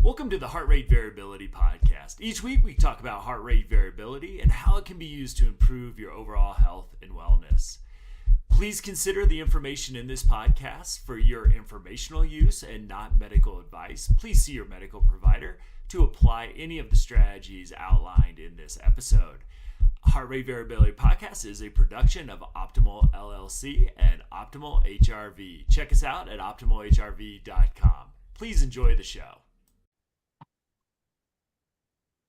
Welcome to the Heart Rate Variability Podcast. Each week we talk about heart rate variability and how it can be used to improve your overall health and wellness. Please consider the information in this podcast for your informational use and not medical advice. Please see your medical provider to apply any of the strategies outlined in this episode. Heart Rate Variability Podcast is a production of Optimal LLC and Optimal HRV. Check us out at optimalhrv.com. Please enjoy the show.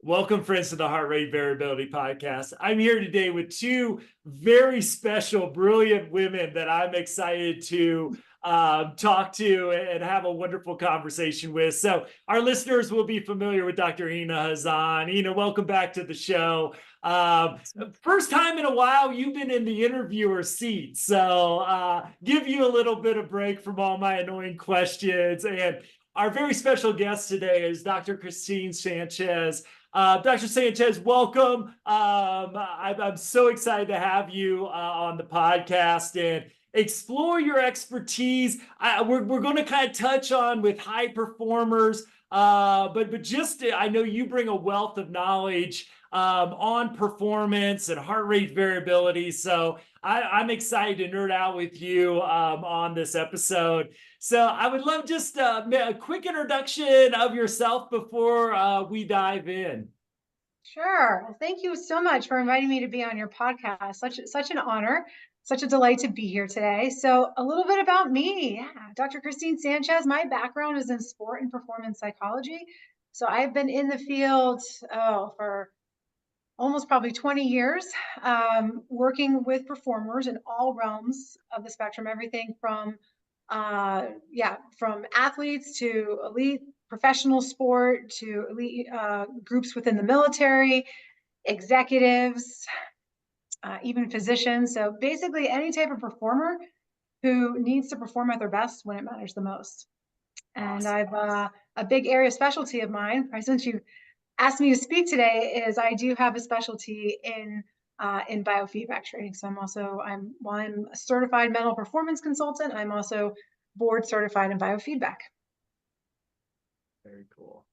Welcome, friends, to the Heart Rate Variability Podcast. I'm here today with two very special, brilliant women that I'm excited to talk to and have a wonderful conversation with. So our listeners will be familiar with Dr. Ina Hazan. Ina, welcome back to the show. First time in a while you've been in the interviewer seat, so give you a little bit of break from all my annoying questions. And our very special guest today is Dr. Christine Sanchez. Dr. Sanchez, welcome. I'm so excited to have you on the podcast and explore your expertise. We're going to kind of touch on with high performers, but just I know you bring a wealth of knowledge on performance and heart rate variability. So I'm excited to nerd out with you on this episode. So I would love just a quick introduction of yourself before we dive in. Sure. Well, thank you so much for inviting me to be on your podcast. Such an honor, such a delight to be here today. So a little bit about me. Yeah, Dr. Christine Sanchez. My background is in sport and performance psychology. So I've been in the field for almost probably 20 years, working with performers in all realms of the spectrum, everything from athletes to elite professional sport to elite groups within the military, executives, even physicians. So basically any type of performer who needs to perform at their best when it matters the most. And awesome. I've a big area of specialty of mine, since you asked me to speak today, is I do have a specialty in biofeedback training. So I'm a certified mental performance consultant. I'm also board certified in biofeedback. Very cool.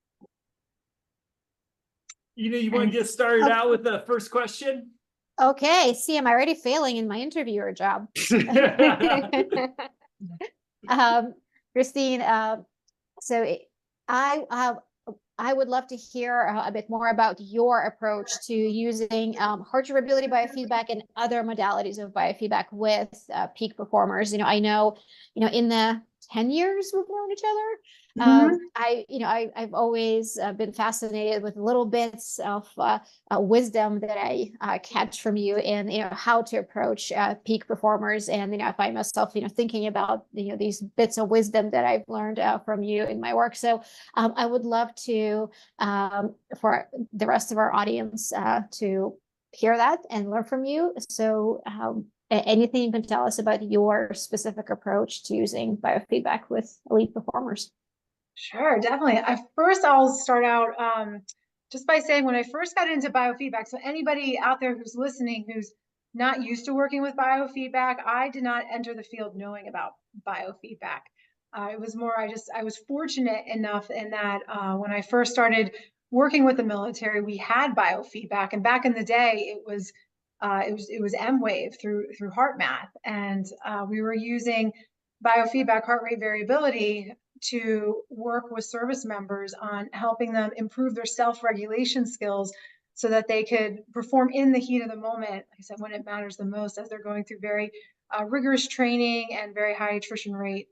You want to get started out with the first question? Okay. See, I'm already failing in my interviewer job. Christine, so I would love to hear a bit more about your approach to using heart rate variability biofeedback and other modalities of biofeedback with peak performers. I know, in the 10 years we've known each other, I've always been fascinated with little bits of wisdom that I catch from you and, how to approach peak performers. And, I find myself, thinking about, these bits of wisdom that I've learned from you in my work. So I would love to, for the rest of our audience, to hear that and learn from you. So anything you can tell us about your specific approach to using biofeedback with elite performers? Sure, definitely. I'll start out just by saying when I first got into biofeedback, so anybody out there who's listening who's not used to working with biofeedback, I did not enter the field knowing about biofeedback. It was more, I was fortunate enough in that when I first started working with the military, we had biofeedback, and back in the day, it was M-Wave through HeartMath, and we were using biofeedback heart rate variability to work with service members on helping them improve their self-regulation skills so that they could perform in the heat of the moment, like I said, when it matters the most, as they're going through very rigorous training and very high attrition rate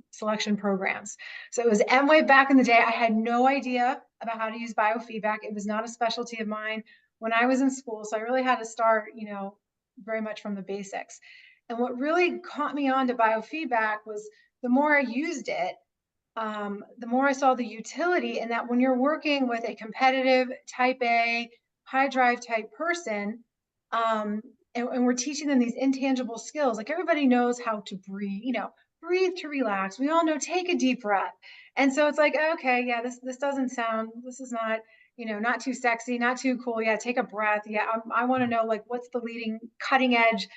selection programs. So it was M-Wave back in the day. I had no idea about how to use biofeedback. It was not a specialty of mine when I was in school. So I really had to start, very much from the basics. And what really caught me on to biofeedback was the more I used it, the more I saw the utility in that when you're working with a competitive type A, high drive type person, and we're teaching them these intangible skills, like everybody knows how to breathe, breathe to relax. We all know, take a deep breath. And so it's like, okay, yeah, this is not, not too sexy, not too cool. Yeah, take a breath. Yeah, I want to know, like, what's the leading cutting edge,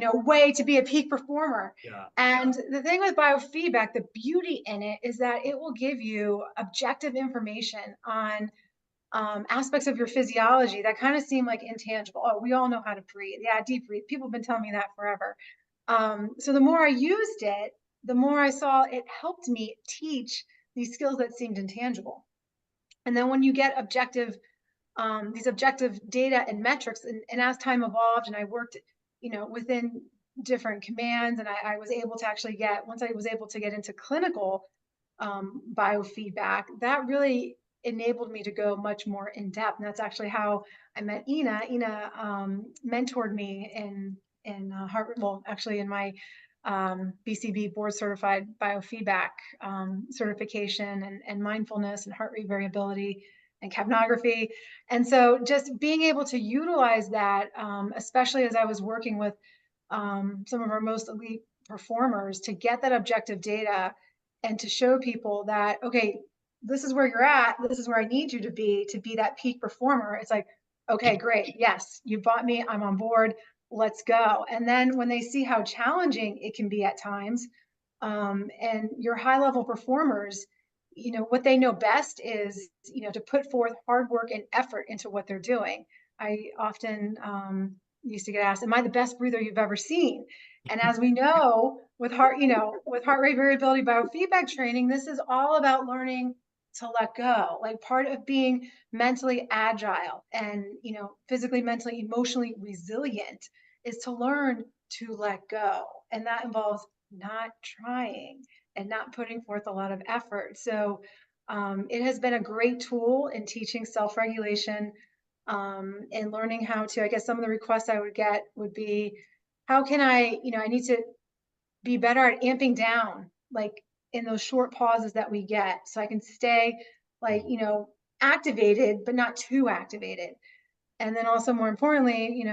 way to be a peak performer. Yeah. And the thing with biofeedback, the beauty in it is that it will give you objective information on aspects of your physiology that kind of seem like intangible. Oh, we all know how to breathe. Yeah, deep breathe. People have been telling me that forever. So the more I used it, the more I saw it helped me teach these skills that seemed intangible. And then when you get these objective data and metrics, and as time evolved and I worked, within different commands, and I was able to actually once I was able to get into clinical biofeedback, that really enabled me to go much more in depth. And that's actually how I met Ina. Ina mentored me in actually in my BCB board certified biofeedback certification and mindfulness and heart rate variability and capnography. And so just being able to utilize that, especially as I was working with some of our most elite performers, to get that objective data and to show people that, okay, this is where you're at, this is where I need you to be that peak performer. It's like, okay, great. Yes, you bought me, I'm on board, let's go. And then when they see how challenging it can be at times, and your high level performers, what they know best is, to put forth hard work and effort into what they're doing. I often used to get asked, am I the best breather you've ever seen? And as we know, with heart rate variability biofeedback training, this is all about learning to let go. Like, part of being mentally agile and, physically, mentally, emotionally resilient is to learn to let go. And that involves not trying and not putting forth a lot of effort. So it has been a great tool in teaching self-regulation, and learning how to, I guess some of the requests I would get would be, how can I need to be better at amping down, like in those short pauses that we get, so I can stay like, activated, but not too activated. And then also, more importantly,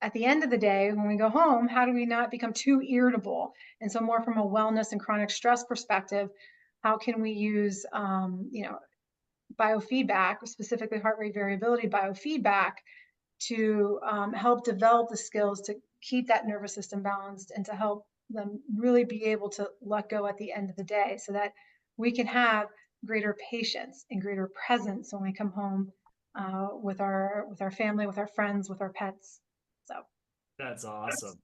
at the end of the day, when we go home, how do we not become too irritable? And so, more from a wellness and chronic stress perspective, how can we use, biofeedback, specifically heart rate variability biofeedback, to help develop the skills to keep that nervous system balanced and to help them really be able to let go at the end of the day, so that we can have greater patience and greater presence when we come home with our family, with our friends, with our pets. So That's awesome.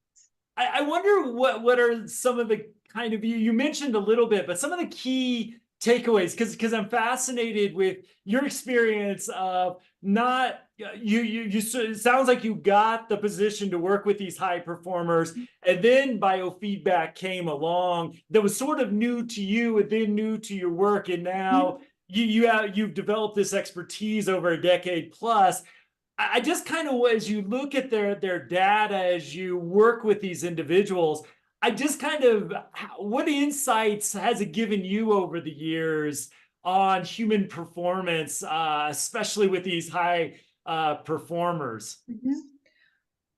I wonder what are some of the kind of, you mentioned a little bit, but some of the key takeaways, because I'm fascinated with your experience of not it sounds like you got the position to work with these high performers, and then biofeedback came along that was sort of new to you and then new to your work, and now you've developed this expertise over a decade plus. I just kind of, as you look at their data, as you work with these individuals, I just kind of, what insights has it given you over the years on human performance, especially with these high performers?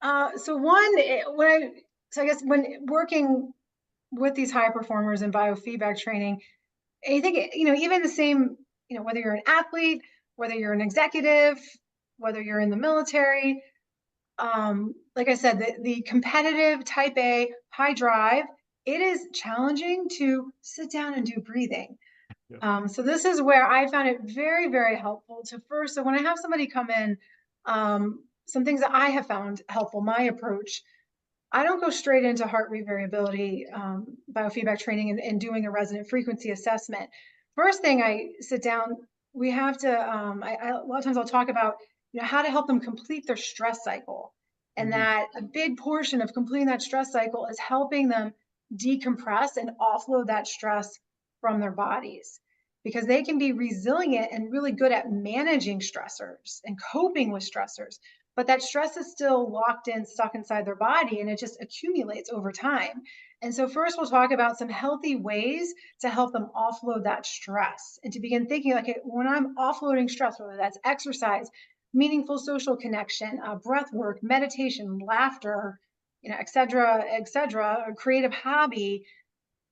So I guess when working with these high performers in biofeedback training, I think, even the same, whether you're an athlete, whether you're an executive, whether you're in the military, like I said, the competitive type A high drive, it is challenging to sit down and do breathing. Yeah. So this is where I found it very, very helpful to first, so when I have somebody come in, some things that I have found helpful, my approach, I don't go straight into heart rate variability biofeedback training and doing a resonant frequency assessment. First thing, I sit down, we have to, a lot of times I'll talk about, how to help them complete their stress cycle. And that a big portion of completing that stress cycle is helping them decompress and offload that stress from their bodies, because they can be resilient and really good at managing stressors and coping with stressors, but that stress is still locked in, stuck inside their body, and it just accumulates over time. And so first we'll talk about some healthy ways to help them offload that stress, and to begin thinking, like, when I'm offloading stress, whether that's exercise, meaningful social connection, breath work, meditation, laughter, et cetera, a creative hobby,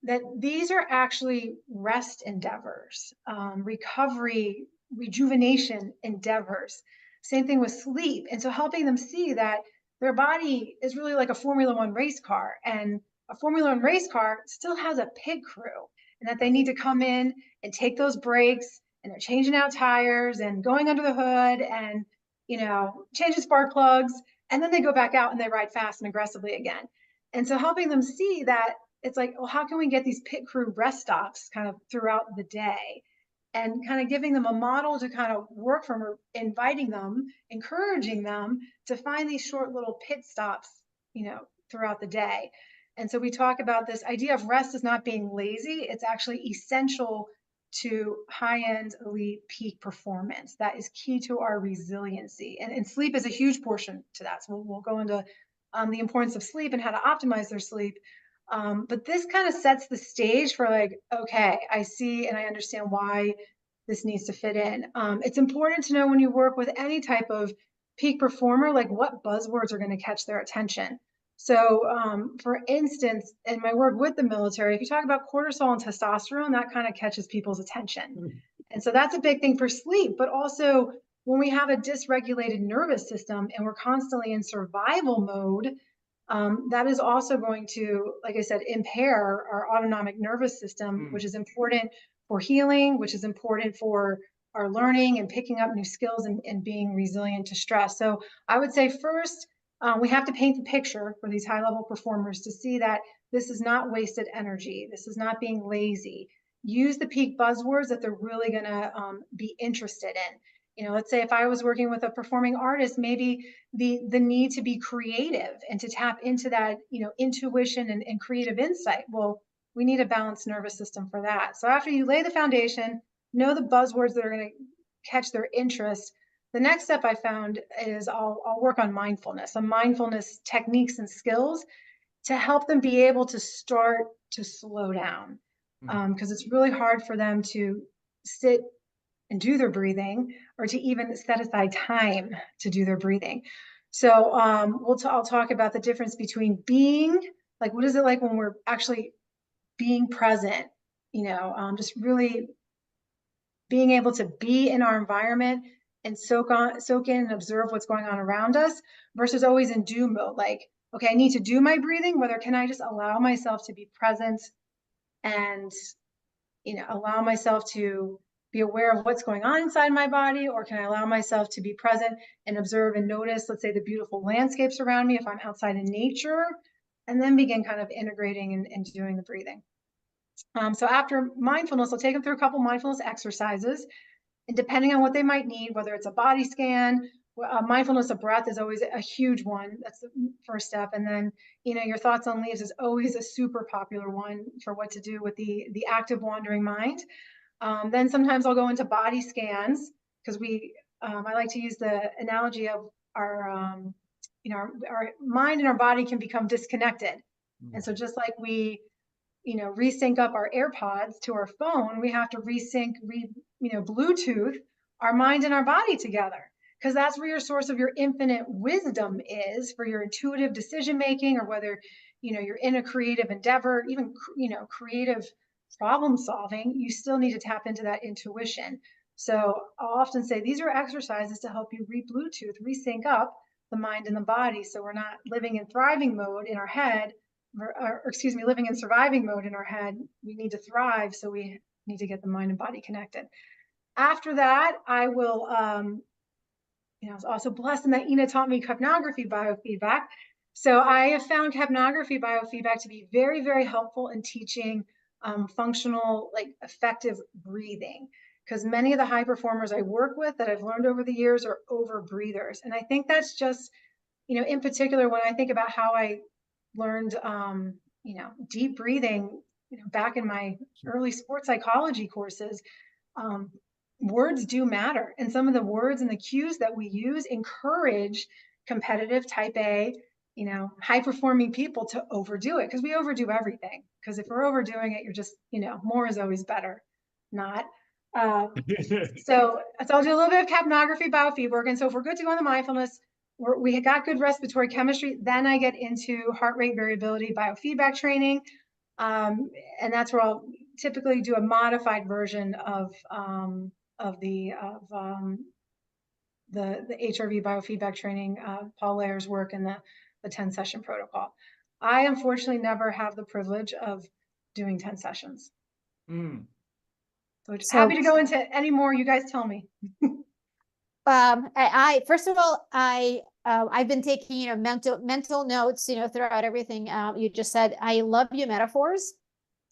that these are actually rest endeavors, recovery, rejuvenation endeavors. Same thing with sleep. And so helping them see that their body is really like a Formula One race car, and a Formula One race car still has a pit crew, and that they need to come in and take those breaks, and they're changing out tires and going under the hood and, changing spark plugs, and then they go back out and they ride fast and aggressively again. And so helping them see that it's like, well, how can we get these pit crew rest stops kind of throughout the day, and kind of giving them a model to kind of work from, or inviting them, encouraging them to find these short little pit stops, throughout the day. And so we talk about this idea of rest as not being lazy. It's actually essential to high-end elite peak performance. That is key to our resiliency. And sleep is a huge portion to that. So we'll go into the importance of sleep and how to optimize their sleep. But this kind of sets the stage for like, okay, I see and I understand why this needs to fit in. It's important to know when you work with any type of peak performer, like what buzzwords are going to catch their attention. So for instance, in my work with the military, if you talk about cortisol and testosterone, that kind of catches people's attention. And so that's a big thing for sleep, but also when we have a dysregulated nervous system and we're constantly in survival mode, that is also going to, like I said, impair our autonomic nervous system, which is important for healing, which is important for our learning and picking up new skills and being resilient to stress. So I would say first, we have to paint the picture for these high-level performers to see that this is not wasted energy. This is not being lazy. Use the peak buzzwords that they're really going to be interested in. Let's say if I was working with a performing artist, maybe the need to be creative and to tap into that, intuition and creative insight. Well, we need a balanced nervous system for that. So after you lay the foundation, know the buzzwords that are going to catch their interest. The next step I found is I'll work on mindfulness, some mindfulness techniques and skills to help them be able to start to slow down. Because it's really hard for them to sit and do their breathing, or to even set aside time to do their breathing. So I'll talk about the difference between being, like, what is it like when we're actually being present, just really being able to be in our environment and soak in and observe what's going on around us, versus always in do mode. Like, okay, I need to do my breathing, whether can I just allow myself to be present and, allow myself to be aware of what's going on inside my body, or can I allow myself to be present and observe and notice, let's say, the beautiful landscapes around me if I'm outside in nature, and then begin kind of integrating and doing the breathing. So after mindfulness, I'll take them through a couple mindfulness exercises, and depending on what they might need, whether it's a body scan, mindfulness of breath is always a huge one. That's the first step. And then, your thoughts on leaves is always a super popular one for what to do with the active wandering mind. Then sometimes I'll go into body scans, because I like to use the analogy of our, our mind and our body can become disconnected. And so just like we, resync up our AirPods to our phone, we have to resync, Bluetooth our mind and our body together, because that's where your source of your infinite wisdom is for your intuitive decision making, or whether, you're in a creative endeavor, even, creative problem solving, you still need to tap into that intuition. So I'll often say these are exercises to help you re-Bluetooth, resync up the mind and the body, so we're not living in thriving mode in our head, or excuse me, living in surviving mode in our head. We need to thrive, so we need to get the mind and body connected. After that, I will, I was also blessed in that Ina taught me capnography biofeedback. So I have found capnography biofeedback to be very, very helpful in teaching functional, like effective breathing, because many of the high performers I work with that I've learned over the years are over breathers. And I think that's just, in particular, when I think about how I learned, deep breathing, back in my early sports psychology courses, words do matter. And some of the words and the cues that we use encourage competitive type A, high performing people to overdo it, because we overdo everything. Because if we're overdoing it, you're just, more is always better, not. So I'll do a little bit of capnography biofeedback. And so if we're good to go on the mindfulness, we got good respiratory chemistry, then I get into heart rate variability biofeedback training. And that's where I'll typically do a modified version of the HRV biofeedback training, Paul Layer's work and the 10 session protocol. I unfortunately never have the privilege of doing 10 sessions. So happy to go into any more. You guys tell me. I first of all, I've been taking, mental notes, throughout everything you just said. I love your metaphors.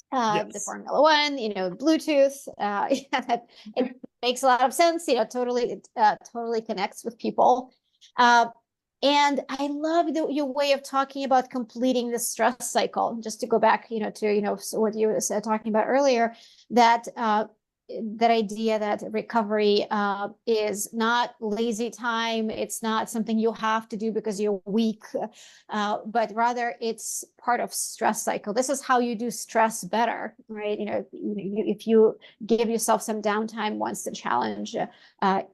The Yes. Formula One, Bluetooth, it makes a lot of sense, totally connects with people. And I love your way of talking about completing the stress cycle. Just to go back, to, what you were talking about earlier, that that idea that recovery is not lazy time. It's not something you have to do because you're weak, but rather it's part of stress cycle. This is how you do stress better, right? If you give yourself some downtime once the challenge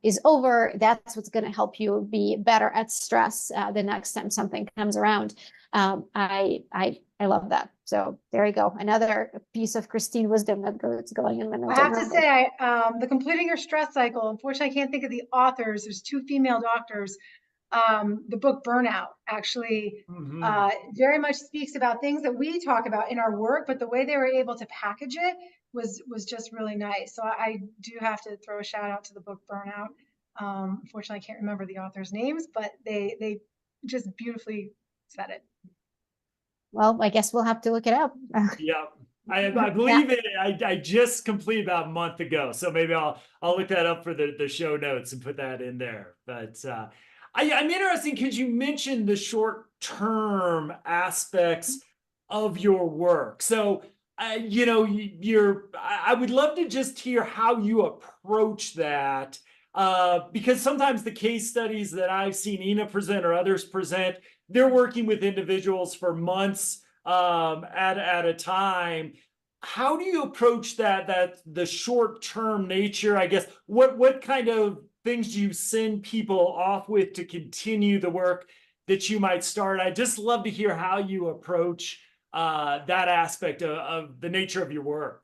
is over, that's what's going to help you be better at stress the next time something comes around. I love that. So there you go. Another piece of Christine wisdom that's going in my mental. I have to say, the completing your stress cycle, unfortunately, I can't think of the authors. There's 2 female doctors. The book Burnout actually very much speaks about things that we talk about in our work, but the way they were able to package it was just really nice. So I do have to throw a shout out to the book Burnout. Unfortunately, I can't remember the authors' names, but they just beautifully said it. Well, I guess we'll have to look it up. Yeah. I believe it. I just completed about a month ago, so maybe I'll look that up for the show notes and put that in there. But I'm interested because you mentioned the short-term aspects of your work. So I would love to just hear how you approach that, because sometimes the case studies that I've seen Ina present or others present, they're working with individuals for months at a time. How do you approach that the short-term nature? I guess what kind of things do you send people off with to continue the work that you might start? I'd just love to hear how you approach that aspect of the nature of your work.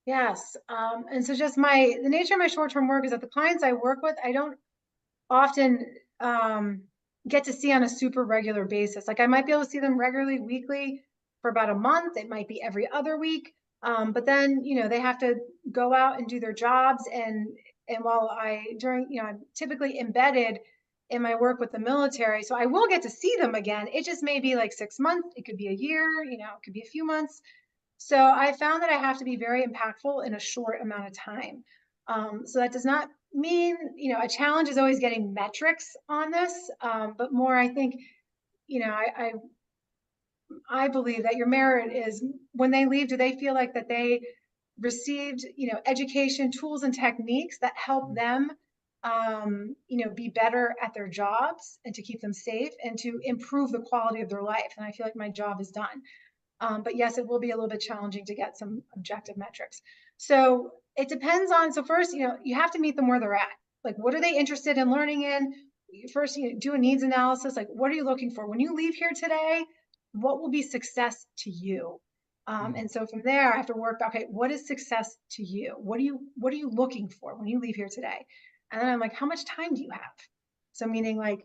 Yes. And so just the nature of my short-term work is that the clients I work with, I don't often get to see on a super regular basis. Like I might be able to see them regularly, weekly for about a month. It might be every other week. But then, they have to go out and do their jobs. And while I'm typically embedded in my work with the military, so I will get to see them again. It just may be like 6 months. It could be a year, it could be a few months. So I found that I have to be very impactful in a short amount of time. So that does not mean, a challenge is always getting metrics on this, but more, I think, I believe that your merit is when they leave, do they feel like that they received, education, tools, and techniques that help them, be better at their jobs and to keep them safe and to improve the quality of their life. And I feel like my job is done. But yes, it will be a little bit challenging to get some objective metrics. So it depends on, so first, you have to meet them where they're at. Like, what are they interested in learning in? First, do a needs analysis. Like, what are you looking for? When you leave here today, what will be success to you? And so from there, I have to work, okay, what is success to you? What are you looking for when you leave here today? And then I'm like, how much time do you have? So meaning like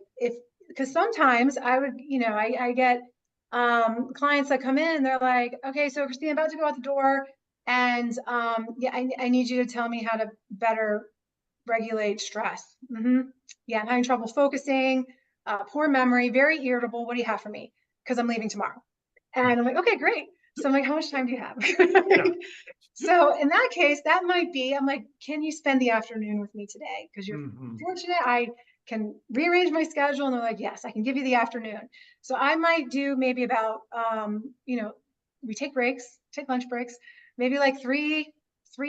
because sometimes I would, I get clients that come in and they're like, okay, so Christine, I'm about to go out the door and I need you to tell me how to better regulate stress. Yeah, I'm having trouble focusing, poor memory, very irritable. What do you have for me? Because I'm leaving tomorrow. And I'm like, okay, great. So I'm like, how much time do you have? So in that case, that might be, I'm like, can you spend the afternoon with me today? Because you're fortunate, I can rearrange my schedule. And they're like, yes, I can give you the afternoon. So I might do maybe about, we take lunch breaks, maybe like 3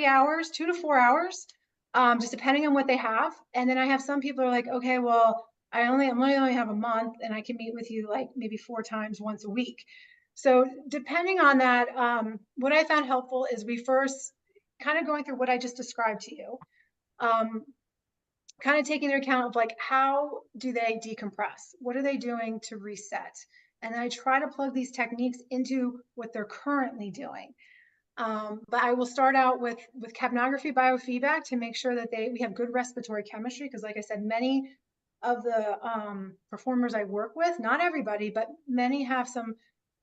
hours, 2 to 4 hours, just depending on what they have. And then I have some people are like, okay, well, I only have a month and I can meet with you like maybe 4 times once a week. So depending on that, what I found helpful is we first kind of going through what I just described to you, kind of taking into account of like, how do they decompress? What are they doing to reset? And then I try to plug these techniques into what they're currently doing. But I will start out with capnography biofeedback to make sure that we have good respiratory chemistry. Because like I said, many of the performers I work with, not everybody, but many have some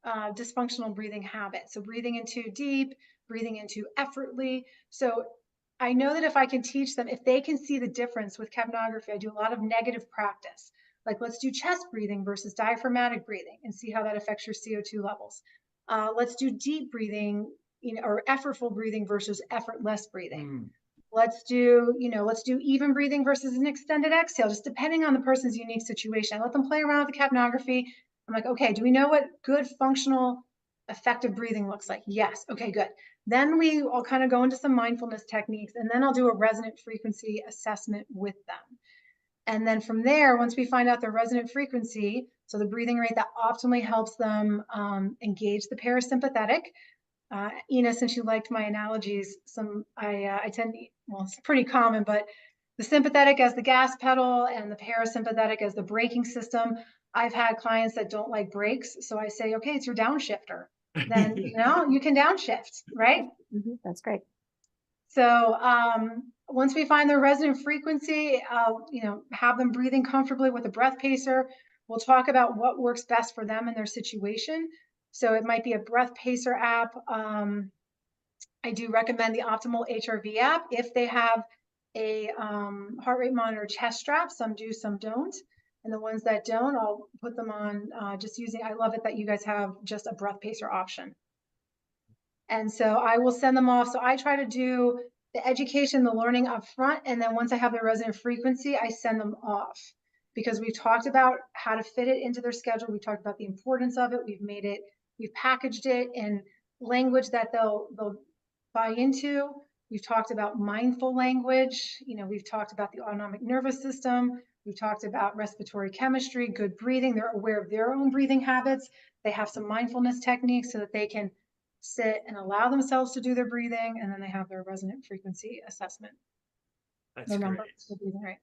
dysfunctional breathing habits. So breathing in too deep, breathing in too effortlessly. So I know that if I can teach them, if they can see the difference with capnography, I do a lot of negative practice. Like, let's do chest breathing versus diaphragmatic breathing and see how that affects your CO2 levels. Let's do deep breathing, or effortful breathing versus effortless breathing. Let's do even breathing versus an extended exhale, just depending on the person's unique situation. I let them play around with the capnography. I'm like, okay, do we know what good, functional, effective breathing looks like? Yes. Okay, good. Then I'll kind of go into some mindfulness techniques, and then I'll do a resonant frequency assessment with them. And then from there, once we find out their resonant frequency, so the breathing rate that optimally helps them engage the parasympathetic. Ina, since you liked my analogies, I tend to, well, it's pretty common, but the sympathetic as the gas pedal and the parasympathetic as the braking system. I've had clients that don't like brakes, so I say, okay, it's your downshift. Then you can downshift, right? That's great. So once we find their resonant frequency, have them breathing comfortably with a breath pacer. We'll talk about what works best for them in their situation. So it might be a breath pacer app. I do recommend the optimal HRV app if they have a heart rate monitor chest strap. Some do, some don't. And the ones that don't, I'll put them on I love it that you guys have just a breath pacer option. And so I will send them off. So I try to do the education, the learning up front. And then once I have their resonant frequency, I send them off, because we've talked about how to fit it into their schedule. We talked about the importance of it. We've packaged it in language that they'll buy into. We've talked about mindful language. We've talked about the autonomic nervous system. We've talked about respiratory chemistry, good breathing. They're aware of their own breathing habits. They have some mindfulness techniques so that they can sit and allow themselves to do their breathing, and then they have their resonant frequency assessment. That's great. The breathing rate.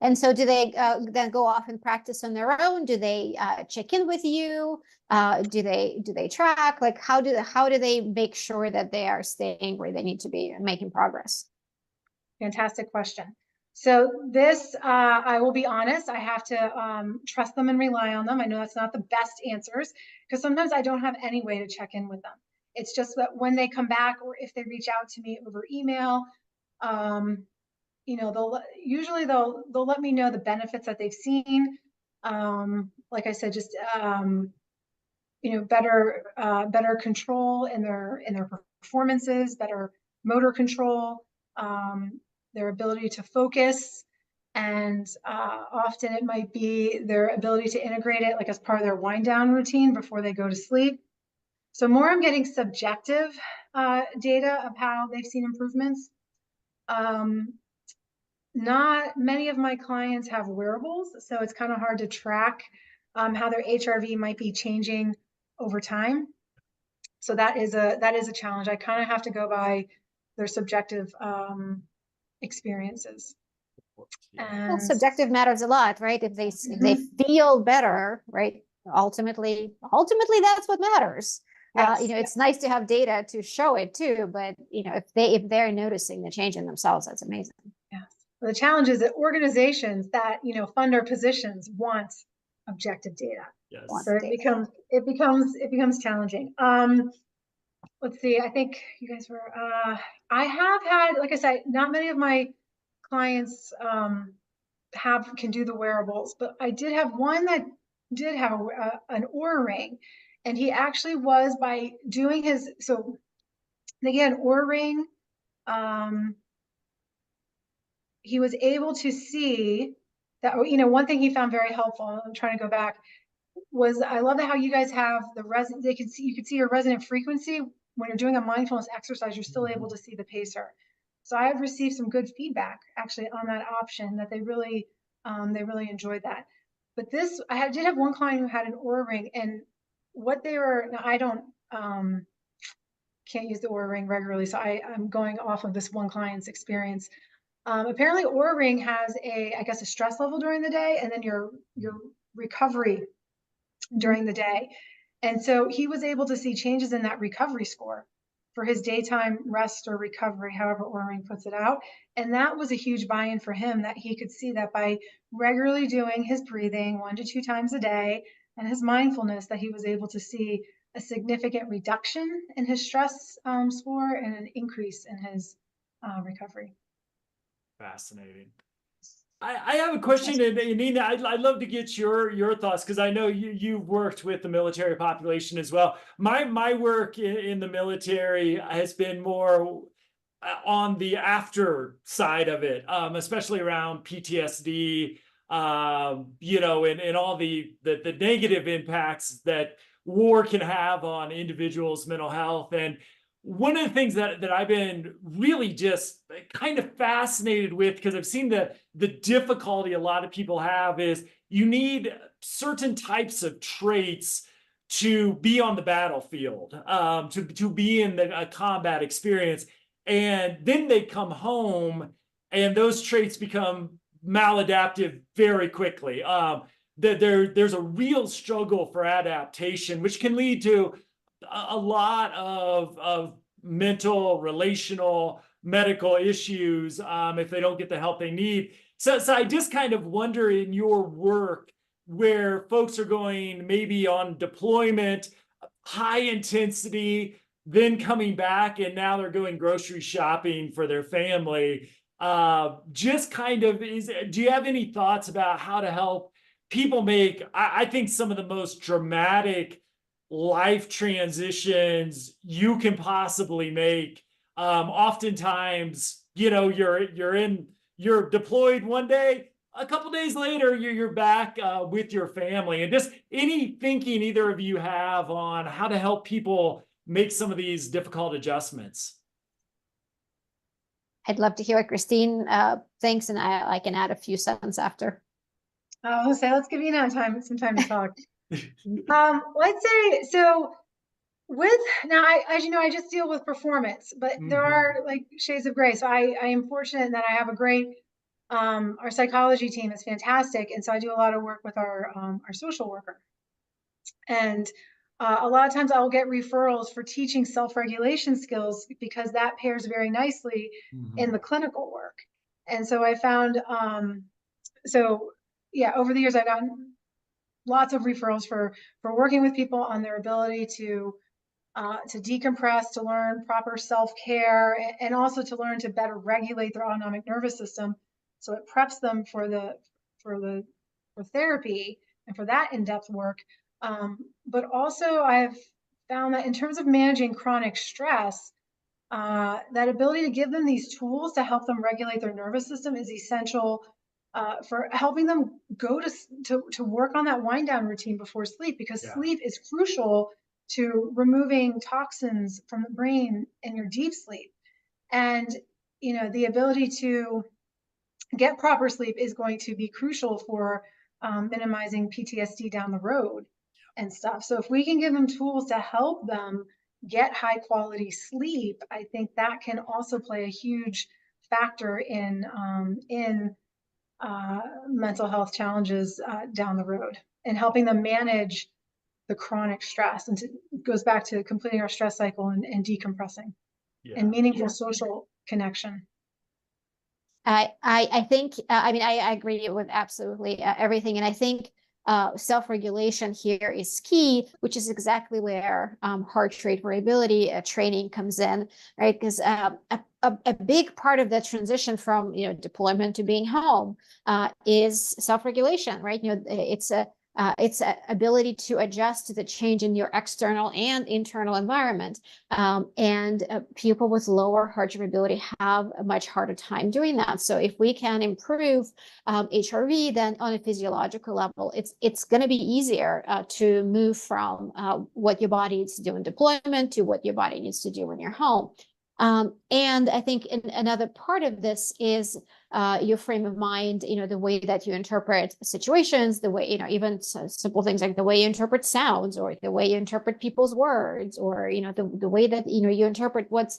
And so do they then go off and practice on their own? Do they check in with you? Do they track? Like, how do they make sure that they are staying where they need to be and making progress? Fantastic question. So this, I will be honest, I have to trust them and rely on them. I know that's not the best answers, because sometimes I don't have any way to check in with them. It's just that when they come back, or if they reach out to me over email, they'll let me know the benefits that they've seen. Like I said, just better control in their performances, better motor control, their ability to focus, and often it might be their ability to integrate it like as part of their wind down routine before they go to sleep. So more I'm getting subjective data of how they've seen improvements. Not many of my clients have wearables, so it's kind of hard to track how their HRV might be changing over time. So that is a challenge. I kind of have to go by their subjective experiences. And well, subjective matters a lot, right? If they feel better, right? Ultimately that's what matters. Yes. It's nice to have data to show it too, but if they're noticing the change in themselves, that's amazing. Yes. Well, the challenge is that organizations that fund our positions want objective data. Yes. So it becomes challenging. Let's see. I think you guys were. I have had, like I said, not many of my clients can do the wearables, but I did have one that did have an Oura ring, and he actually was, by doing his, so again, Oura ring, he was able to see that, one thing he found very helpful, I'm trying to go back, was I love how you guys have the resonant, you can see your resonant frequency. When you're doing a mindfulness exercise, you're still able to see the pacer. So I have received some good feedback actually on that option, that they really enjoyed that. But this, did have one client who had an Oura ring, and what they were, now I don't, can't use the Oura ring regularly, so I'm going off of this one client's experience. Apparently Oura ring has a stress level during the day, and then your recovery during the day. And so he was able to see changes in that recovery score for his daytime rest or recovery, however Orring puts it out. And that was a huge buy-in for him, that he could see that by regularly doing his breathing 1 to 2 times a day and his mindfulness, that he was able to see a significant reduction in his stress score and an increase in his recovery. Fascinating. I have a question, and Nina, I'd love to get your thoughts, because I know you've worked with the military population as well. My work in the military has been more on the after side of it, especially around PTSD, you know, and all the negative impacts that war can have on individuals' mental health. And one of the things that I've been really just kind of fascinated with, because I've seen the difficulty a lot of people have, is you need certain types of traits to be on the battlefield, to be in a combat experience. And then they come home and those traits become maladaptive very quickly. There's a real struggle for adaptation, which can lead to a lot of mental, relational, medical issues if they don't get the help they need. So I just kind of wonder, in your work, where folks are going maybe on deployment, high intensity, then coming back, and now they're going grocery shopping for their family. Just kind of, do you have any thoughts about how to help people make, I think, some of the most dramatic life transitions you can possibly make? Oftentimes, you know, you're deployed one day, a couple days later you're back with your family. And just any thinking either of you have on how to help people make some of these difficult adjustments? I'd love to hear what Christine thinks, and I can add a few sentences after. I'll say, let's give you some time to talk. Let's say, so now, as you know, I just deal with performance, but there are like shades of gray. So I am fortunate that I have a great, our psychology team is fantastic. And so I do a lot of work with our social worker. And a lot of times I'll get referrals for teaching self-regulation skills, because that pairs very nicely in the clinical work. And so I found, over the years, I've gotten lots of referrals for working with people on their ability to decompress, to learn proper self-care, and also to learn to better regulate their autonomic nervous system, so it preps them for therapy and for that in-depth work. But also I've found that in terms of managing chronic stress, that ability to give them these tools to help them regulate their nervous system is essential for helping them go to work on that wind down routine before sleep, because sleep is crucial to removing toxins from the brain in your deep sleep. And, you know, the ability to get proper sleep is going to be crucial for minimizing PTSD down the road and stuff. So if we can give them tools to help them get high quality sleep, I think that can also play a huge factor in mental health challenges down the road, and helping them manage the chronic stress. And it goes back to completing our stress cycle and decompressing and meaningful social connection. I think, I mean, I agree with absolutely everything. And I think self-regulation here is key, which is exactly where heart rate variability training comes in, right? Because a big part of the transition from, you know, deployment to being home is self-regulation, right? You know, it's a ability to adjust to the change in your external and internal environment. And people with lower heart rate variability have a much harder time doing that. So if we can improve HRV, then on a physiological level, it's going to be easier to move from what your body needs to do in deployment to what your body needs to do when you're home. And I think another part of this is your frame of mind, you know, the way that you interpret situations, the way, you know, even simple things like the way you interpret sounds, or the way you interpret people's words, or, you know, the way that, you know, you interpret what's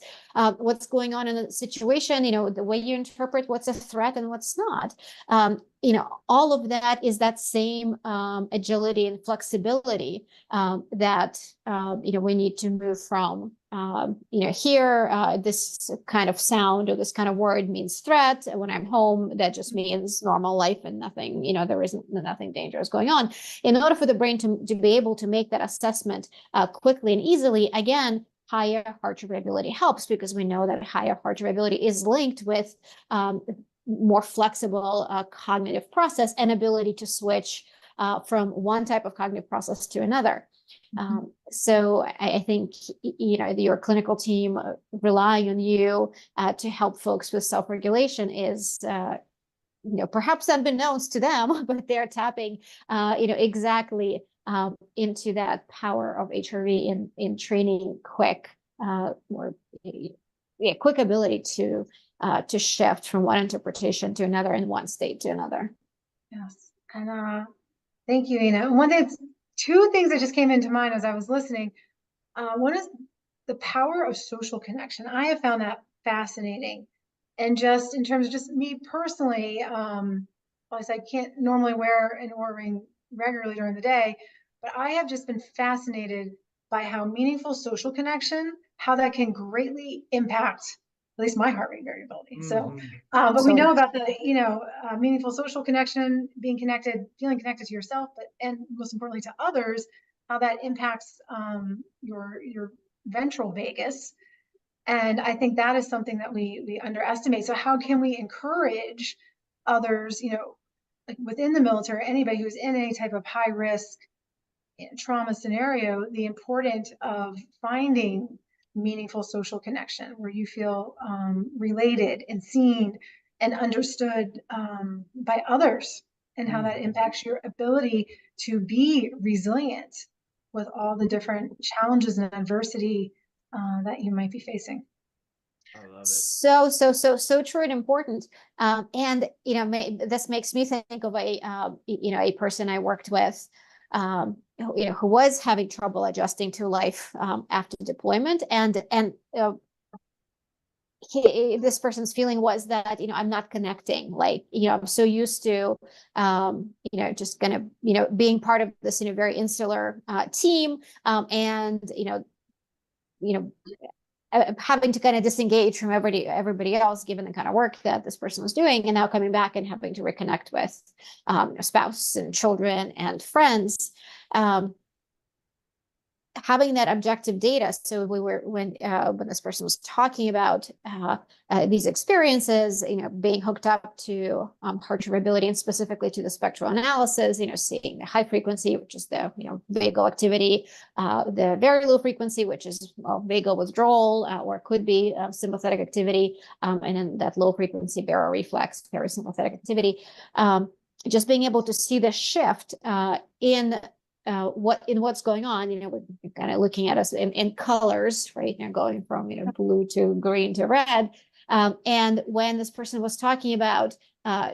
going on in a situation, you know, the way you interpret what's a threat and what's not. You know, all of that is that same agility and flexibility that, you know, we need to move from here, this kind of sound or this kind of word means threat. When I'm home, that just means normal life and nothing, there isn't nothing dangerous going on. In order for the brain to be able to make that assessment quickly and easily, again, higher heart rate variability helps, because we know that higher heart rate variability is linked with more flexible cognitive process and ability to switch from one type of cognitive process to another. So I think, your clinical team relying on you to help folks with self-regulation is, perhaps unbeknownst to them, but they're tapping, exactly into that power of HRV in training quick ability to shift from one interpretation to another and one state to another. Yes, and thank you, Ina. Two things that just came into mind as I was listening. One is the power of social connection. I have found that fascinating. And just in terms of just me personally, I can't normally wear an Oura ring regularly during the day, but I have just been fascinated by how meaningful social connection, how that can greatly impact at least my heart rate variability. So, but we know about the, meaningful social connection, being connected, feeling connected to yourself, and most importantly to others, how that impacts your ventral vagus. And I think that is something that we underestimate. So how can we encourage others, like within the military, anybody who's in any type of high risk trauma scenario, the importance of finding meaningful social connection where you feel related and seen and understood by others, and how that impacts your ability to be resilient with all the different challenges and adversity that you might be facing. I love it. So true and important. And this makes me think of a person I worked with, who was having trouble adjusting to life after deployment, and this person's feeling was that I'm not connecting. Like I'm so used to just kind of being part of this very insular team, and having to kind of disengage from everybody else, given the kind of work that this person was doing, and now coming back and having to reconnect with spouse and children and friends. Having that objective data. So when this person was talking about these experiences, being hooked up to heart variability, and specifically to the spectral analysis, seeing the high frequency, which is the vagal activity, the very low frequency, which is vagal withdrawal, or could be sympathetic activity, and then that low frequency baroreflex, parasympathetic activity. Just being able to see the shift in what's going on, we're kind of looking at us in colors, right? Going from blue to green to red. And when this person was talking about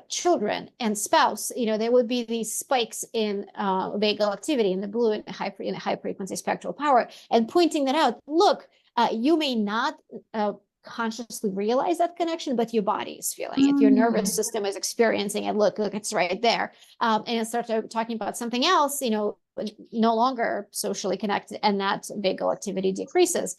children and spouse, there would be these spikes in vagal activity in the blue and in the high frequency spectral power, and pointing that out. Look, you may not consciously realize that connection, but your body is feeling it. Your nervous system is experiencing it. Look, it's right there. And it starts talking about something else, no longer socially connected, and that vagal activity decreases.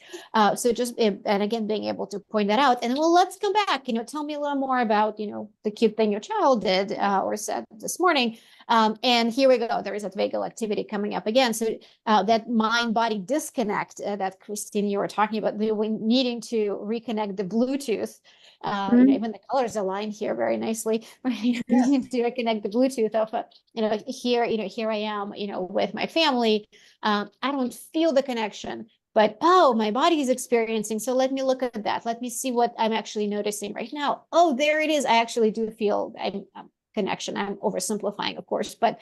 So and again, being able to point that out, and then, well, let's come back, tell me a little more about, the cute thing your child did or said this morning. And here we go. There is that vagal activity coming up again. So that mind-body disconnect that Christine, you were talking about, needing to reconnect the Bluetooth. Even the colors align here very nicely. Right? Yes. To reconnect the Bluetooth of, here I am, with my family. I don't feel the connection, but my body is experiencing. So let me look at that. Let me see what I'm actually noticing right now. Oh, there it is. I actually do feel connection. I'm oversimplifying, of course, but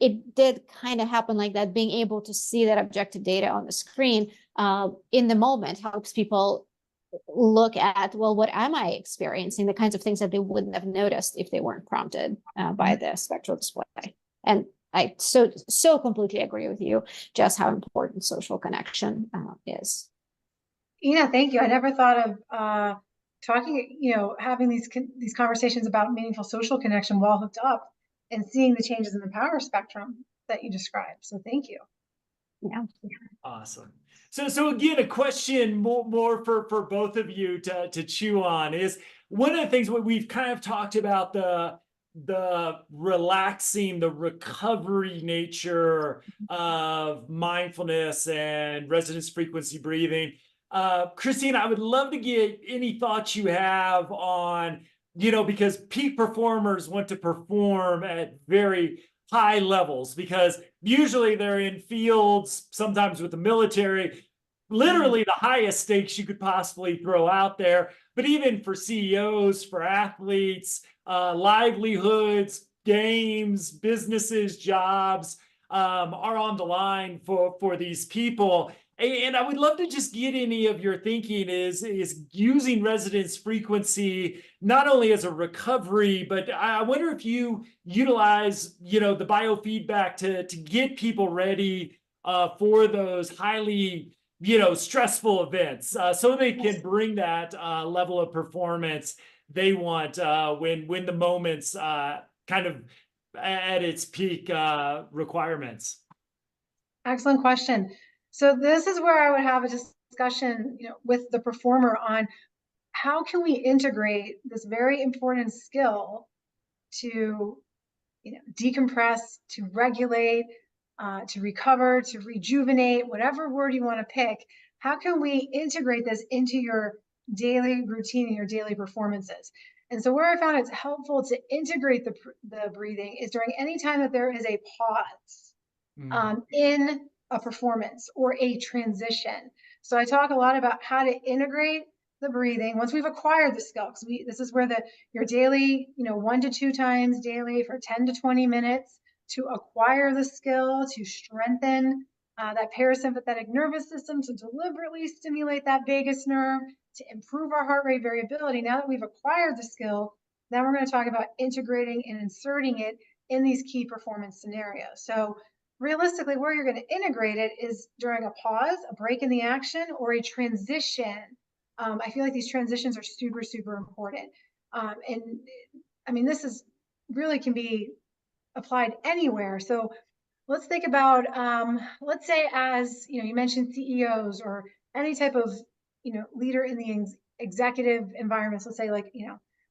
it did kind of happen like that. Being able to see that objective data on the screen in the moment helps people look at, well, what am I experiencing? The kinds of things that they wouldn't have noticed if they weren't prompted by the spectral display. And I so completely agree with you, just how important social connection is. Ina, thank you. I never thought of talking, having these conversations about meaningful social connection while hooked up, and seeing the changes in the power spectrum that you described. So thank you. Yeah. Awesome. So again, a question more for both of you to chew on is one of the things we've kind of talked about the relaxing, the recovery nature of mindfulness and resonance frequency breathing. Christine, I would love to get any thoughts you have on, because peak performers want to perform at very high levels because usually they're in fields, sometimes with the military, literally the highest stakes you could possibly throw out there. But even for CEOs, for athletes, livelihoods, games, businesses, jobs are on the line for these people. And I would love to just get any of your thinking is using resonance frequency not only as a recovery, but I wonder if you utilize, the biofeedback to get people ready for those highly, stressful events, so they can bring that level of performance they want when the moment's kind of at its peak requirements. Excellent question. So this is where I would have a discussion, with the performer on how can we integrate this very important skill to, decompress, to regulate, to recover, to rejuvenate, whatever word you want to pick. How can we integrate this into your daily routine and your daily performances? And so where I found it's helpful to integrate the breathing is during any time that there is a pause in a performance or a transition. So I talk a lot about how to integrate the breathing once we've acquired the skill, because this is where your daily, 1 to 2 times daily for 10 to 20 minutes to acquire the skill, to strengthen that parasympathetic nervous system, to deliberately stimulate that vagus nerve, to improve our heart rate variability. Now that we've acquired the skill, then we're going to talk about integrating and inserting it in these key performance scenarios. So realistically, where you're going to integrate it is during a pause, a break in the action, or a transition. I feel like these transitions are super, super important. And I mean, this is really can be applied anywhere. So let's think about, let's say as, you mentioned CEOs or any type of, leader in the executive environments. Let's say like,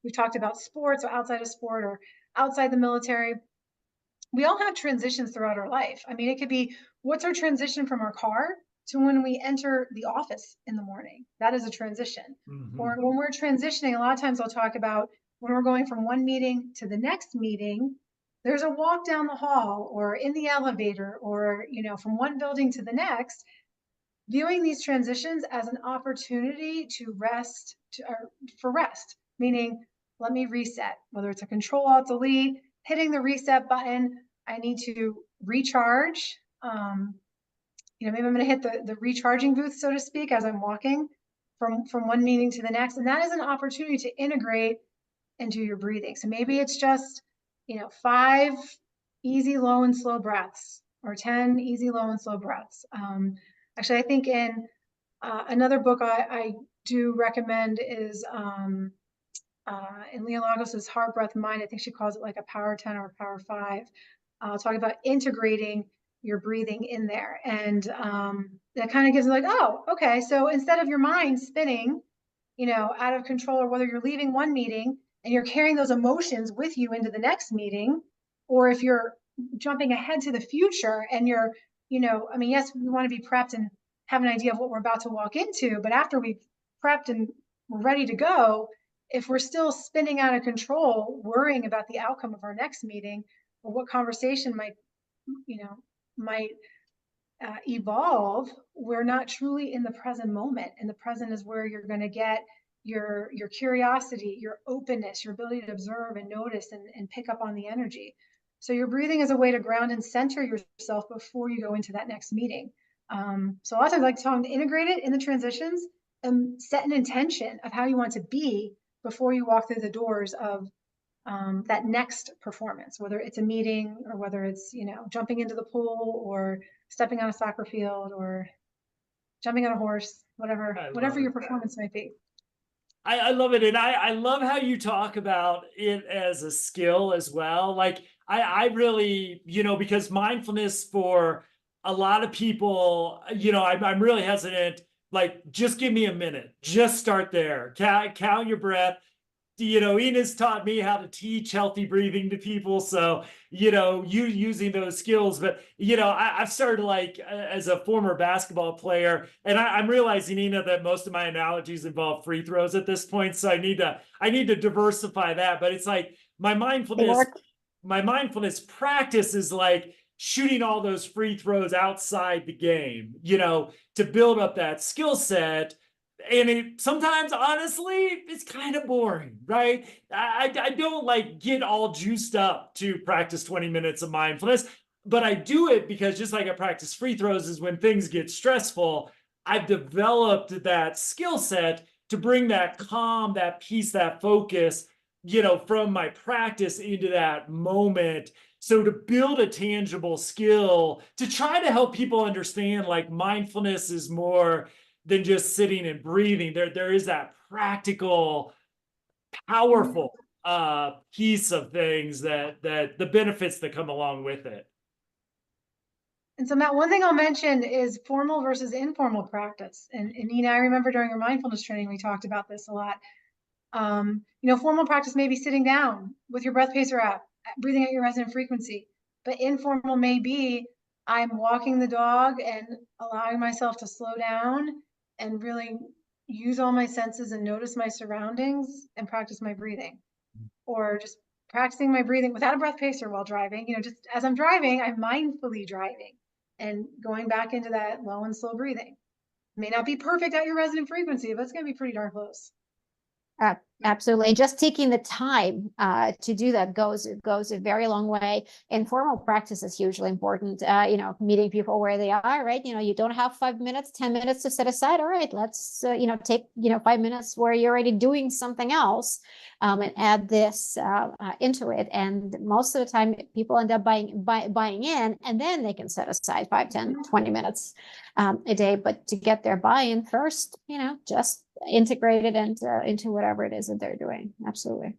we've talked about sports or outside of sport or outside the military. We all have transitions throughout our life. I mean, it could be what's our transition from our car to when we enter the office in the morning. That is a transition. Or when we're transitioning, a lot of times I'll talk about when we're going from one meeting to the next meeting, there's a walk down the hall or in the elevator or, from one building to the next, viewing these transitions as an opportunity to rest, for rest, meaning let me reset, whether it's a Control-Alt-Delete, hitting the reset button. I need to recharge. Maybe I'm going to hit the recharging booth, so to speak, as I'm walking from one meeting to the next. And that is an opportunity to integrate into your breathing. So maybe it's just, 5 easy, low and slow breaths or 10 easy, low and slow breaths. Actually, I think in another book I do recommend is in Leah Lagos's Heart, Breath, Mind. I think she calls it like a power 10 or a power 5. Talking about integrating your breathing in there. And that kind of gives me like, oh, okay. So instead of your mind spinning, out of control, or whether you're leaving one meeting and you're carrying those emotions with you into the next meeting, or if you're jumping ahead to the future and you're, yes, we want to be prepped and have an idea of what we're about to walk into, but after we've prepped and we're ready to go, if we're still spinning out of control, worrying about the outcome of our next meeting or what conversation might evolve, we're not truly in the present moment. And the present is where you're going to get your curiosity, your openness, your ability to observe and notice and pick up on the energy. So your breathing is a way to ground and center yourself before you go into that next meeting. So a lot of times I like to integrate it in the transitions and set an intention of how you want to be before you walk through the doors of that next performance, whether it's a meeting or whether it's, jumping into the pool or stepping on a soccer field or jumping on a horse, whatever your performance might be. I love it. And I love how you talk about it as a skill as well. Like I really, because mindfulness for a lot of people, I'm really hesitant. Like, just give me a minute. Just start there. Count your breath. Ena's taught me how to teach healthy breathing to people. So, you using those skills, but, I've started like as a former basketball player, and I'm realizing, Ena, that most of my analogies involve free throws at this point. So I need to diversify that, but it's like my mindfulness practice is like shooting all those free throws outside the game, to build up that skill set. And sometimes, honestly, it's kind of boring, right? I don't like get all juiced up to practice 20 minutes of mindfulness, but I do it because just like I practice free throws is when things get stressful, I've developed that skill set to bring that calm, that peace, that focus, from my practice into that moment. So to build a tangible skill to try to help people understand, like, mindfulness is more than just sitting and breathing. There is that practical, powerful piece of things that the benefits that come along with it. And so, Matt, one thing I'll mention is formal versus informal practice. And Nina, I remember during our mindfulness training, we talked about this a lot. Formal practice may be sitting down with your breath pacer app, breathing at your resonant frequency. But informal may be I'm walking the dog and allowing myself to slow down and really use all my senses and notice my surroundings and practice my breathing. Or just practicing my breathing without a breath pacer while driving. Just as I'm driving, I'm mindfully driving and going back into that low and slow breathing. May not be perfect at your resonant frequency, but it's going to be pretty darn close. Absolutely. And just taking the time to do that goes a very long way. Informal practice is hugely important. Meeting people where they are, right? You don't have 5 minutes, 10 minutes to set aside. All right, let's, take, 5 minutes where you're already doing something else and add this into it. And most of the time people end up buying in, and then they can set aside 5, 10, 20 minutes a day. But to get their buy-in first, just integrate it into whatever it is that they're doing. Absolutely.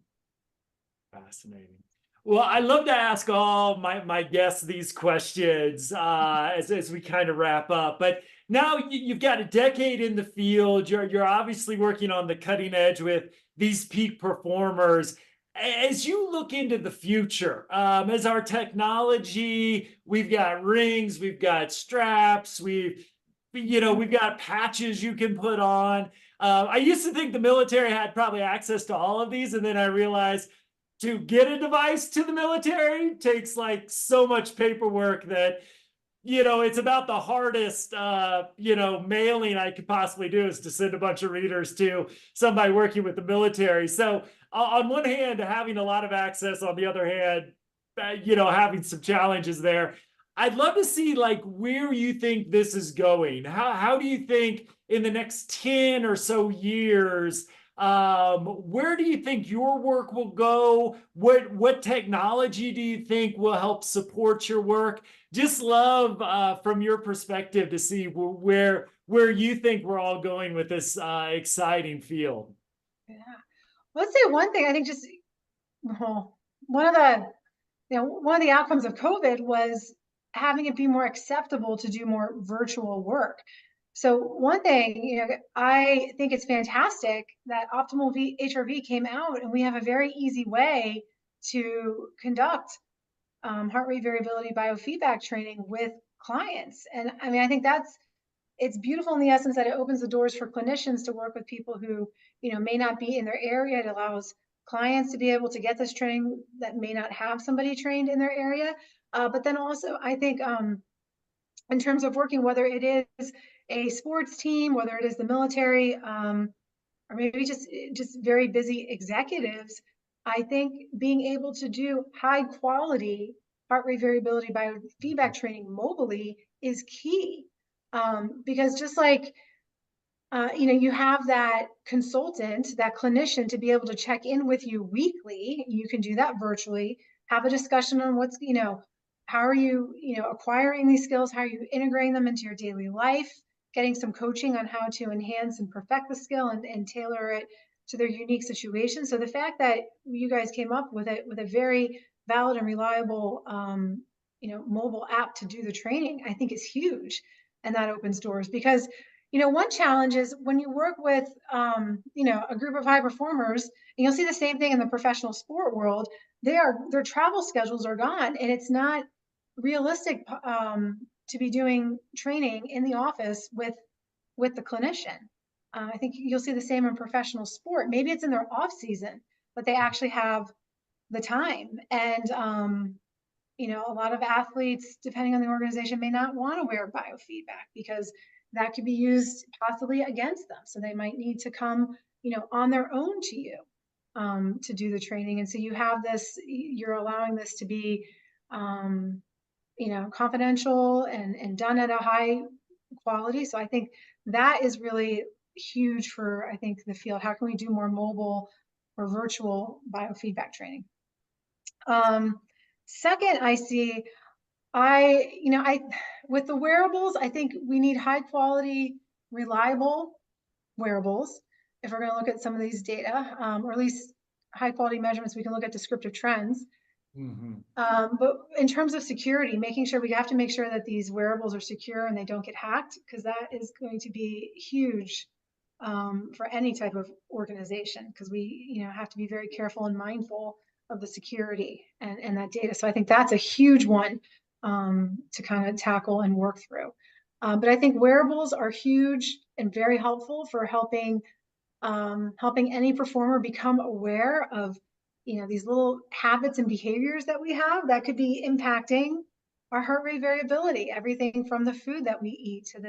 Fascinating. Well, I love to ask all my guests these questions as we kind of wrap up. But now you've got a decade in the field. You're obviously working on the cutting edge with these peak performers. As you look into the future, as our technology, we've got rings, we've got straps, we've got patches you can put on. I used to think the military had probably access to all of these, and then I realized to get a device to the military takes like so much paperwork that, it's about the hardest, mailing I could possibly do is to send a bunch of readers to somebody working with the military. So on one hand, having a lot of access, on the other hand, having some challenges there. I'd love to see like where you think this is going. How do you think in the next 10 or so years, where do you think your work will go? What technology do you think will help support your work? Just love from your perspective to see where you think we're all going with this exciting field. Yeah. Let's say one thing. I think just one of the outcomes of COVID was having it be more acceptable to do more virtual work. So one thing, I think it's fantastic that Optimal HRV came out, and we have a very easy way to conduct heart rate variability biofeedback training with clients. And I mean, I think it's beautiful in the essence that it opens the doors for clinicians to work with people who, may not be in their area. It allows clients to be able to get this training that may not have somebody trained in their area. But then also, I think in terms of working, whether it is a sports team, whether it is the military, or maybe just very busy executives, I think being able to do high quality heart rate variability biofeedback training mobily is key. Because just like, you have that consultant, that clinician to be able to check in with you weekly, you can do that virtually, have a discussion on what's, how are you, acquiring these skills? How are you integrating them into your daily life? Getting some coaching on how to enhance and perfect the skill and tailor it to their unique situation. So the fact that you guys came up with a very valid and reliable mobile app to do the training, I think is huge. And that opens doors because, one challenge is when you work with, a group of high performers, and you'll see the same thing in the professional sport world, their travel schedules are gone, and it's not realistic to be doing training in the office with the clinician. I think you'll see the same in professional sport. Maybe it's in their off season, but they actually have the time. And a lot of athletes, depending on the organization, may not want to wear biofeedback because that could be used possibly against them. So they might need to come, on their own to you to do the training. And so you have this, you're allowing this to be, confidential and done at a high quality. So I think that is really huge for, I think, the field. How can we do more mobile or virtual biofeedback training? Second, with the wearables, I think we need high quality, reliable wearables. If we're going to look at some of these data, or at least high quality measurements, we can look at descriptive trends. But in terms of security, we have to make sure that these wearables are secure and they don't get hacked, because that is going to be huge for any type of organization, because we have to be very careful and mindful of the security and that data. So I think that's a huge one to kind of tackle and work through. But I think wearables are huge and very helpful for helping any performer become aware of these little habits and behaviors that we have that could be impacting our heart rate variability. Everything from the food that we eat to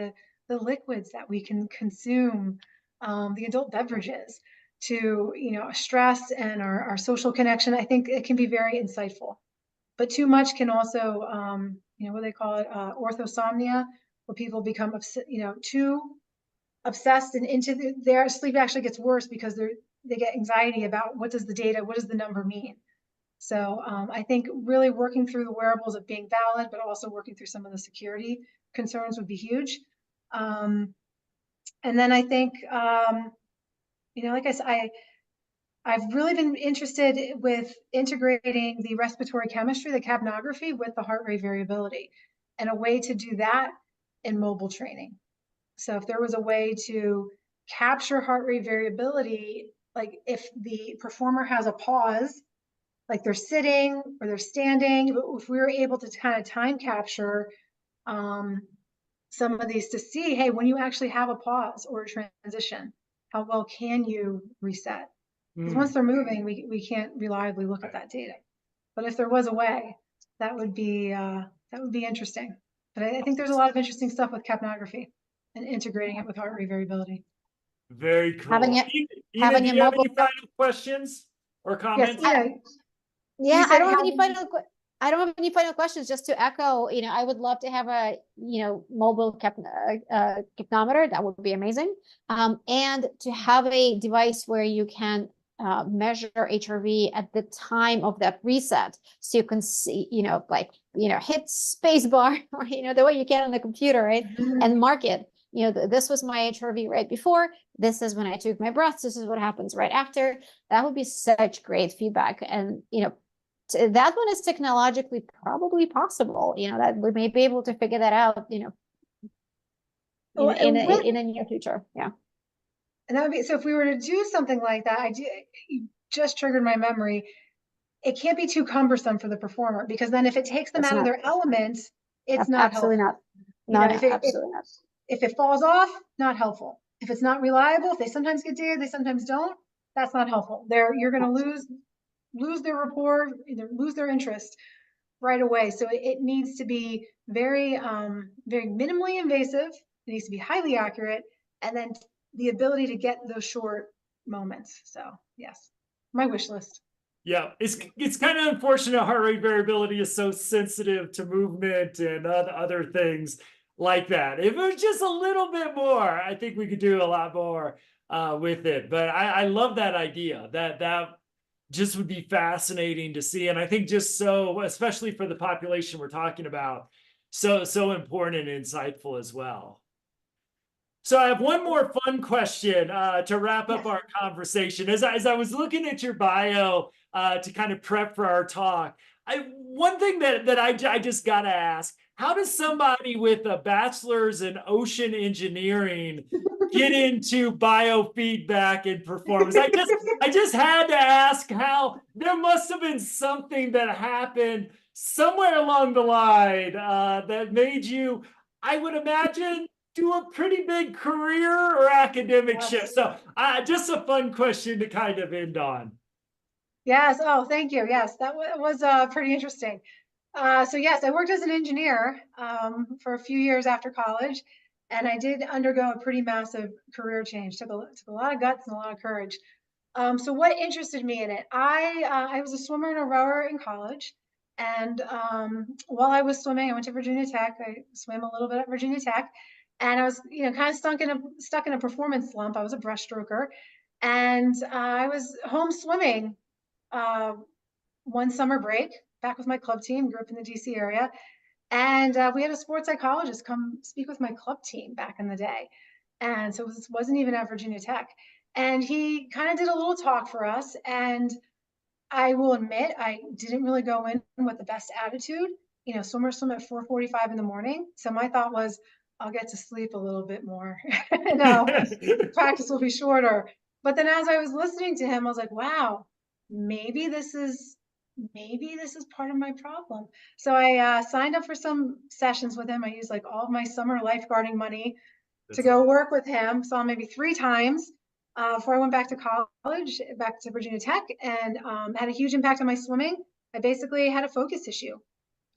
the liquids that we can consume, the adult beverages, to stress and our social connection. I think it can be very insightful, but too much can also what they call it, orthosomnia, where people become too obsessed and into their sleep actually gets worse because they get anxiety about what does the number mean. So I think really working through the wearables of being valid, but also working through some of the security concerns would be huge. And then I think, like I said, I've really been interested with integrating the respiratory chemistry, the capnography, with the heart rate variability, and a way to do that in mobile training. So if there was a way to capture heart rate variability, like if the performer has a pause, like they're sitting or they're standing, but if we were able to kind of time capture some of these to see, hey, when you actually have a pause or a transition, how well can you reset? Because once they're moving, we can't reliably look at that data. But if there was a way, that would be interesting. But I think there's a lot of interesting stuff with capnography and integrating it with heart rate variability. Very cool. Having Ina, do having you a have mobile- any final questions or comments? Yes, Yeah, said I don't have any final questions. Just to echo, I would love to have a mobile capnometer. That would be amazing. And to have a device where you can measure HRV at the time of that reset, so you can see, hit spacebar or the way you can on the computer, right? And mark it. This was my HRV right before. This is when I took my breaths. This is what happens right after. That would be such great feedback. And that one is technologically probably possible. That we may be able to figure that out. In the near future. Yeah. And that would be, so if we were to do something like that, you just triggered my memory. It can't be too cumbersome for the performer, because then if it takes them out of their element, it's not absolutely helpful. not. Absolutely not. If it falls off, not helpful. If it's not reliable, if they sometimes get data, they sometimes don't, that's not helpful. You're going to lose their rapport, either lose their interest right away. So it needs to be very, very minimally invasive. It needs to be highly accurate, and then the ability to get those short moments. So yes, my wish list. Yeah, it's kind of unfortunate heart rate variability is so sensitive to movement and other things like that. If it was just a little bit more, I think we could do a lot more with it. But I love that idea. That just would be fascinating to see. And I think just so, especially for the population we're talking about, so important and insightful as well. So I have one more fun question to wrap up our conversation. As I was looking at your bio to kind of prep for our talk, one thing that I just got to ask, how does somebody with a bachelor's in ocean engineering get into biofeedback and performance? I just had to ask how there must have been something that happened somewhere along the line that made you, I would imagine, do a pretty big career or academic shift. So just a fun question to kind of end on. Yes. Oh, thank you. Yes, that was pretty interesting. So yes, I worked as an engineer for a few years after college, and I did undergo a pretty massive career change. Took a lot of guts and a lot of courage. So what interested me in it? I was a swimmer and a rower in college, and while I was swimming, I went to Virginia Tech. I swam a little bit at Virginia Tech, and I was, kind of stuck in a performance slump. I was a breaststroker, and I was home swimming one summer break back with my club team. Grew up in the DC area, and we had a sports psychologist come speak with my club team back in the day, and so it wasn't even at Virginia Tech. And he kind of did a little talk for us, and I will admit I didn't really go in with the best attitude. Swimmers swim at 4:45 in the morning, so my thought was I'll get to sleep a little bit more. Practice will be shorter. But then as I was listening to him, I was like, wow, maybe this is part of my problem. So I signed up for some sessions with him. I used like all of my summer lifeguarding money to go work with him. Saw him maybe 3 times before I went back to college, back to Virginia Tech, and had a huge impact on my swimming. I basically had a focus issue.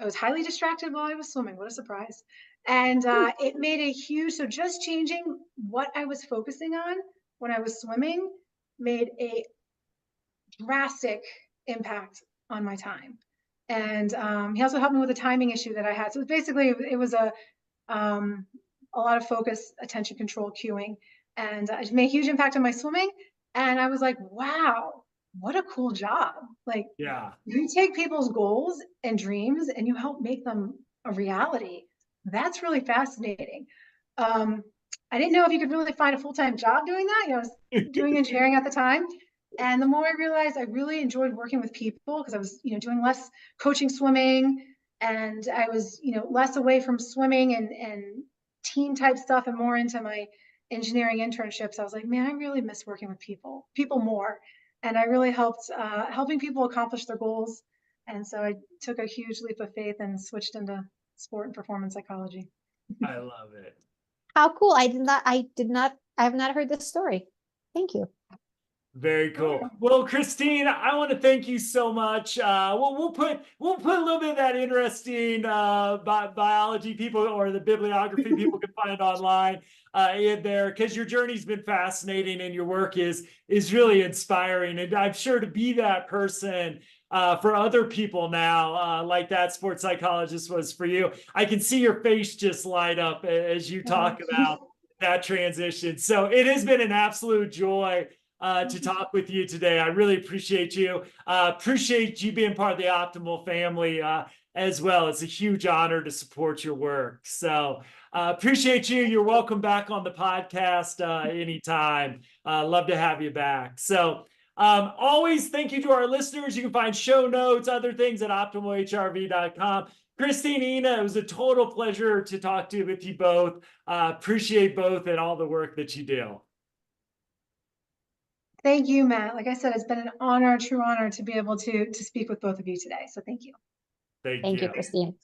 I was highly distracted while I was swimming. What a surprise. And it made a huge, so just changing what I was focusing on when I was swimming made a drastic impact on my time. And he also helped me with a timing issue that I had. So basically it was a lot of focus, attention control, cueing, and it made a huge impact on my swimming. And I was like, wow, what a cool job. Like, you take people's goals and dreams and you help make them a reality. That's really fascinating. I didn't know if you could really find a full-time job doing that. I was doing engineering at the time. And the more I realized I really enjoyed working with people, because I was, doing less coaching swimming, and I was, less away from swimming and team type stuff and more into my engineering internships. I was like, man, I really miss working with people more. And I really helped helping people accomplish their goals. And so I took a huge leap of faith and switched into sport and performance psychology. I love it. How cool. I have not heard this story. Thank you. Very cool. Well, Christine, I want to thank you so much. We'll put a little bit of that interesting biology people or the bibliography people can find online in there, because your journey's been fascinating and your work is really inspiring. And I'm sure to be that person for other people now, like that sports psychologist was for you. I can see your face just light up as you talk about that transition. So it has been an absolute joy to talk with you today. I really appreciate you. Appreciate you being part of the Optimal family as well. It's a huge honor to support your work. So appreciate you. You're welcome back on the podcast anytime. Love to have you back. So always thank you to our listeners. You can find show notes, other things at optimalhrv.com. Christine, Ina, it was a total pleasure to talk to with you both. Appreciate both and all the work that you do. Thank you, Matt. Like I said, it's been an honor, a true honor to be able to speak with both of you today. So thank you. Thank you, Christine.